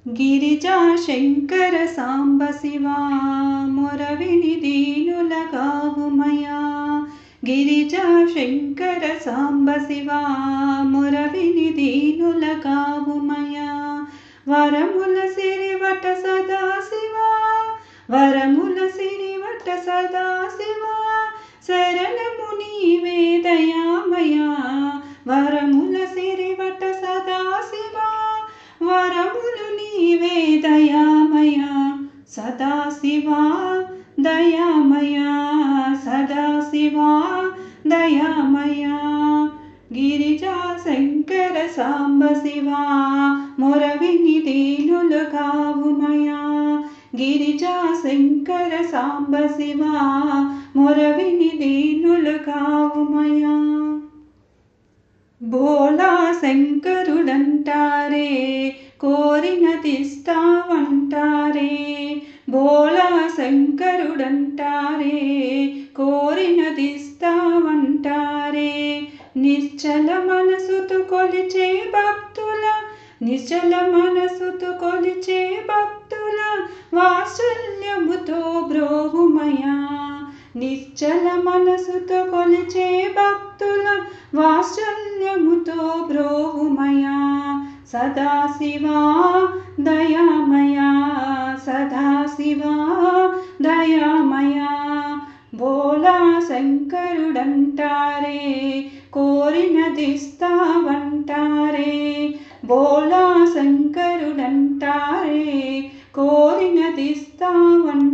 గిరిజా శంకర సాంబ శివా మొరవిని దీనులగావుమయా. గిరిజా శంకర సాంబ శివా మొరవిని దీనులగావుమయా. వరముల సిరివట సదా శివా వరముల సిరివట సదా శివా శరణము నీవే దయామయా. వరముల సిరివట సదా శివా వరములు నీవే దయామయా. సదా శివా దయామయా సదా శివా దయామయా. గిరిజా శంకర సాంబ శివా మొరవిని దీనులగావుమయా. గిరిజా శంకర సాంబ శివా మొరవిని దీనులగావుమయా. భోళా శంకరుడంటారే కోరినదిస్తావంటారే. భోళా శంకరుడంటారే కోరినదిస్తావంటారే. నిశ్చల మనసుతో కొలిచే భక్తుల నిశ్చల మనసుతో కొలిచే భక్తుల వాత్సల్యముతో బ్రోవుమయా. నిశ్చల మనసుతో కొలిచే భక్తుల వాత్సల్యముతో బ్రోవుమయా. సదా శివా దయామయా సదా శివా దయామయా. భోళా శంకరుడంటారే కోరినదిస్తావంటారే. భోళా శంకరుడంటారే కోరినదిస్తావంటారే.